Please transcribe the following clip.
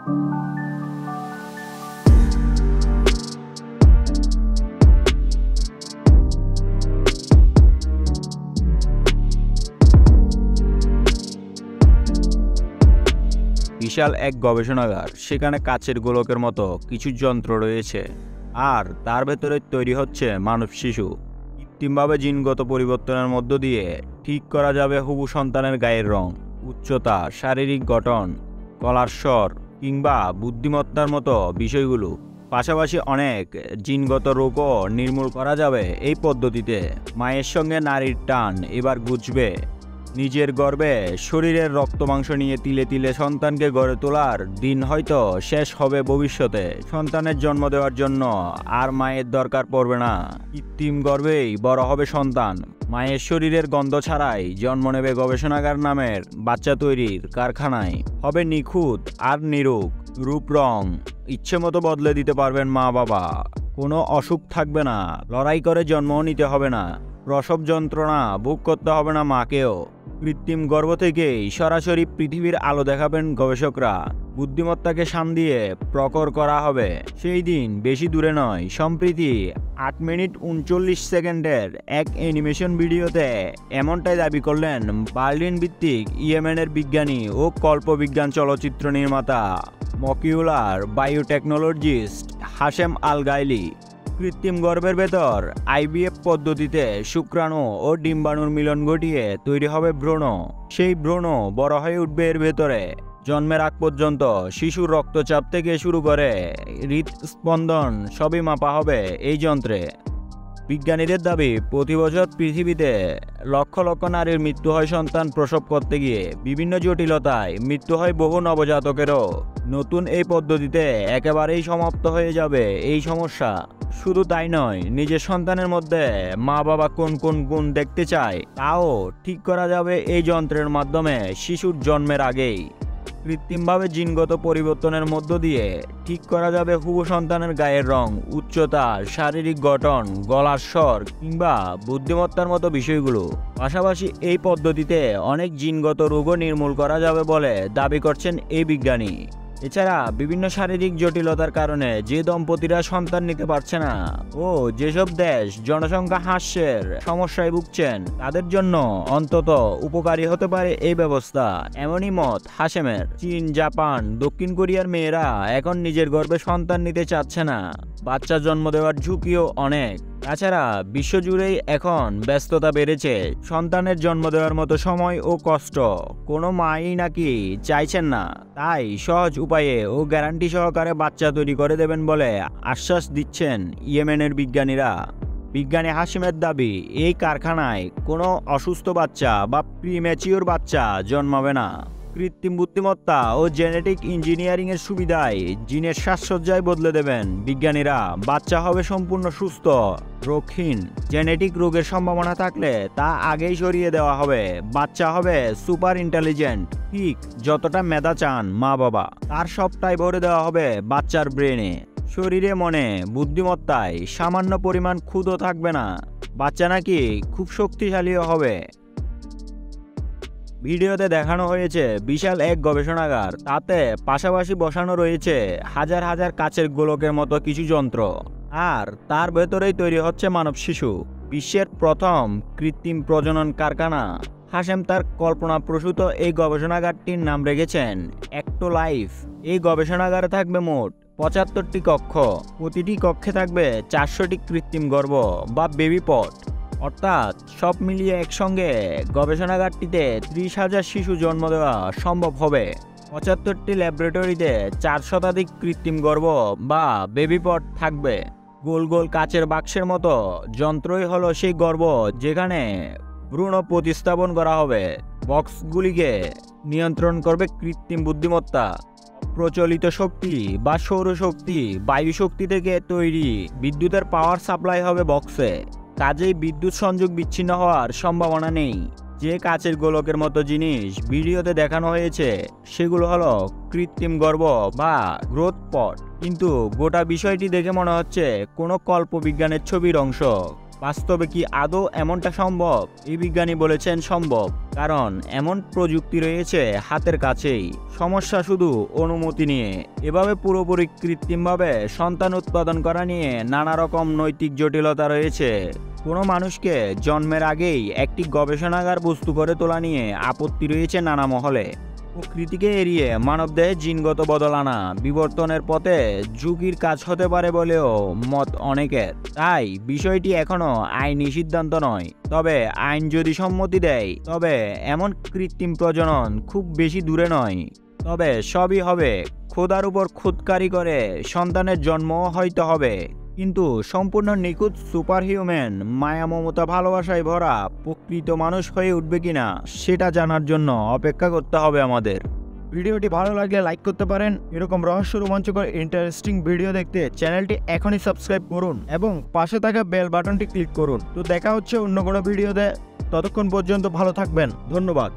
বিশাল এক গবেষণাগার, সেখানে কাচের গোলকের মতো কিছু যন্ত্র রয়েছে, আর তার ভেতরে তৈরি হচ্ছে মানব শিশু। কৃত্রিমভাবে জিনগত পরিবর্তনের মধ্য দিয়ে ঠিক করা যাবে হুবু সন্তানের গায়ের রং, উচ্চতা, শারীরিক গঠন, গলার স্বর কিংবা বুদ্ধিমত্তার মতো বিষয়গুলো। পাশাপাশি অনেক জিনগত রোগও নির্মূল করা যাবে এই পদ্ধতিতে। মায়ের সঙ্গে নারীর টান এবার ঘুচবে। নিজের গর্ভে শরীরের রক্ত মাংস নিয়ে তিলে তিলে সন্তানকে গড়ে তোলার দিন হয়তো শেষ হবে ভবিষ্যতে। সন্তানের জন্ম দেওয়ার জন্য আর মায়ের দরকার পড়বে না। কৃত্রিম গর্ভেই বড় হবে সন্তান। মায়ের শরীরের গন্ধ ছাড়াই জন্ম নেবে গবেষণাগার নামের বাচ্চা তৈরির কারখানায়। হবে নিখুঁত আর নিরূপ। রূপ রং ইচ্ছে মতো বদলে দিতে পারবেন মা বাবা। কোনো অসুখ থাকবে না। লড়াই করে জন্মও নিতে হবে না। প্রসব যন্ত্রণা ভোগ করতে হবে না মাকেও। কৃত্রিম গর্ভ থেকেই সরাসরি পৃথিবীর আলো দেখাবেন গবেষকরা। বুদ্ধিমত্তাকে শান দিয়ে প্রখর করা হবে। সেই দিন বেশি দূরে নয়। সম্প্রতি 8 মিনিট 39 সেকেন্ডের এক অ্যানিমেশন ভিডিওতে এমনটাই দাবি করলেন বার্লিন ভিত্তিক ইয়েমেনের বিজ্ঞানী ও কল্পবিজ্ঞান চলচ্চিত্র নির্মাতা মকিউলার বায়োটেকনোলজিস্ট হাশেম আল গাইলি। কৃত্রিম গর্ভের ভেতর আইভিএফ পদ্ধতিতে শুক্রাণু ও ডিম্বাণুর মিলন ঘটিয়ে তৈরি হবে ভ্রূণ। সেই ভ্রূণ বড় হয়ে উঠবে এর ভেতরে। জন্মের আগ পর্যন্ত শিশুর রক্তচাপ থেকে শুরু করে হৃদস্পন্দন সবই মাপা হবে এই যন্ত্রে। বিজ্ঞানীদের দাবি, প্রতি বছর পৃথিবীতে লক্ষ লক্ষ নারীর মৃত্যু হয় সন্তান প্রসব করতে গিয়ে। বিভিন্ন জটিলতায় মৃত্যু হয় বহু নবজাতকেরও। নতুন এই পদ্ধতিতে একেবারেই সমাপ্ত হয়ে যাবে এই সমস্যা। শুধু তাই নয়, নিজের সন্তানের মধ্যে মা বাবা কোন কোন গুণ দেখতে চায় তাও ঠিক করা যাবে এই যন্ত্রের মাধ্যমে শিশুর জন্মের আগেই। কৃত্রিমভাবে জিনগত পরিবর্তনের মধ্য দিয়ে ঠিক করা যাবে হুবু সন্তানের গায়ের রং, উচ্চতা, শারীরিক গঠন, গলার স্বর কিংবা বুদ্ধিমত্তার মতো বিষয়গুলো। পাশাপাশি এই পদ্ধতিতে অনেক জিনগত রোগও নির্মূল করা যাবে বলে দাবি করছেন এই বিজ্ঞানী। এছাড়া বিভিন্ন শারীরিক জটিলতার কারণে যে দম্পতিরা সন্তান নিতে পারছে না ও যেসব দেশ জনসংখ্যা হ্রাসের সমস্যায় ভুগছেন তাদের জন্য অন্তত উপকারী হতে পারে এই ব্যবস্থা। এমনই মত হাশেমের। চীন, জাপান, দক্ষিণ কোরিয়ার মেয়েরা এখন নিজের গর্ভে সন্তান নিতে চাচ্ছে না। বাচ্চা জন্ম দেওয়ার ঝুঁকিও অনেক। তাছাড়া বিশ্বজুড়েই এখন ব্যস্ততা বেড়েছে। সন্তানের জন্ম দেওয়ার মতো সময় ও কষ্ট কোনো মাই নাকি চাইছেন না। তাই সহজ উপায়ে ও গ্যারান্টি সহকারে বাচ্চা তৈরি করে দেবেন বলে আশ্বাস দিচ্ছেন ইয়েমেনের বিজ্ঞানীরা। বিজ্ঞানী হাশিমের দাবি, এই কারখানায় কোনো অসুস্থ বাচ্চা বা প্রিম্যাচিওর বাচ্চা জন্মাবে না। কৃত্রিম বুদ্ধিমত্তা ও জেনেটিক ইঞ্জিনিয়ারিংয়ের সুবিধায় জিনের সাজসজ্জায় বদলে দেবেন বিজ্ঞানীরা। বাচ্চা হবে সম্পূর্ণ সুস্থ, রোগহীন। জেনেটিক রোগের সম্ভাবনা থাকলে তা আগেই সরিয়ে দেওয়া হবে। বাচ্চা হবে সুপার ইন্টেলিজেন্ট। ঠিক যতটা মেধা চান মা বাবা, তার সবটাই ভরে দেওয়া হবে বাচ্চার ব্রেনে। শরীরে, মনে, বুদ্ধিমত্তায় সামান্য পরিমাণ ক্ষুধা থাকবে না। বাচ্চা নাকি খুব শক্তিশালীও হবে। ভিডিওতে দেখানো হয়েছে বিশাল এক গবেষণাগার। তাতে পাশাপাশি বসানো রয়েছে হাজার হাজার কাচের গোলকের মতো কিছু যন্ত্র, আর তার ভেতরেই তৈরি হচ্ছে মানব শিশু। বিশ্বের প্রথম কৃত্রিম প্রজনন কারখানা। হাশেম তার কল্পনাপ্রসূত এই গবেষণাগারটির নাম রেখেছেন EctoLife। এই গবেষণাগারে থাকবে মোট 75টি কক্ষ। প্রতিটি কক্ষে থাকবে 400টি কৃত্রিম গর্ভ বা বেবি পট। অর্থাৎ সব মিলিয়ে একসঙ্গে গবেষণাগারটিতে 30,000 শিশু জন্ম দেওয়া সম্ভব হবে। 75টি ল্যাবরেটরিতে 4 শতাধিক কৃত্রিম গর্ভ বা বেবি পট থাকবে। গোল গোল কাচের বাক্সের মতো যন্ত্রই হলো সেই গর্ভ যেখানে ভ্রূণ প্রতিস্থাপন করা হবে। বক্সগুলিকে নিয়ন্ত্রণ করবে কৃত্রিম বুদ্ধিমত্তা। প্রচলিত শক্তি বা সৌরশক্তি, বায়ু শক্তি থেকে তৈরি বিদ্যুতের পাওয়ার সাপ্লাই হবে বক্সে। কাজেই বিদ্যুৎ সংযোগ বিচ্ছিন্ন হওয়ার সম্ভাবনা নেই। যে কাচের গোলকের মতো জিনিস ভিডিওতে দেখানো হয়েছে সেগুলো হলো কৃত্রিম গর্ভ বা গ্রোথ পট। কিন্তু গোটা বিষয়টি দেখে মনে হচ্ছে কোনো কল্পবিজ্ঞানের ছবির অংশ। বাস্তবে কি আদৌ এমনটা সম্ভব? এই বিজ্ঞানী বলেছেন সম্ভব, কারণ এমন প্রযুক্তি রয়েছে হাতের কাছেই। সমস্যা শুধু অনুমতি নিয়ে। এভাবে পুরোপুরি কৃত্রিমভাবে সন্তান উৎপাদন করা নিয়ে নানা রকম নৈতিক জটিলতা রয়েছে। কোনো মানুষকে জন্মের আগেই একটি গবেষণাগার বস্তু করে তোলা নিয়ে আপত্তি রয়েছে নানা মহলে। প্রকৃতিকে এড়িয়ে মানবদেহে জিনগত বদল আনা বিবর্তনের পথে ঝুঁকির কাজ হতে পারে বলেও মত অনেকের। তাই বিষয়টি এখনো আইনি সিদ্ধান্ত নয়। তবে আইন যদি সম্মতি দেয়, তবে এমন কৃত্রিম প্রজনন খুব বেশি দূরে নয়। তবে সবই হবে খোদার উপর খুদকারি করে সন্তানের জন্মও হয়তো হবে, কিন্তু সম্পূর্ণ নিখুঁত সুপার হিউম্যান মায়া মমতা ভালোবাসায় ভরা প্রকৃত মানুষ হয়ে উঠবে কিনা সেটা জানার জন্য অপেক্ষা করতে হবে আমাদের। ভিডিওটি ভালো লাগলে লাইক করতে পারেন। এরকম রহস্য রোমাঞ্চকর ইন্টারেস্টিং ভিডিও দেখতে চ্যানেলটি এখনই সাবস্ক্রাইব করুন এবং পাশে থাকা বেল বাটনটি ক্লিক করুন। তো দেখা হচ্ছে অন্য কোনো ভিডিওতে। ততক্ষণ পর্যন্ত ভালো থাকবেন। ধন্যবাদ।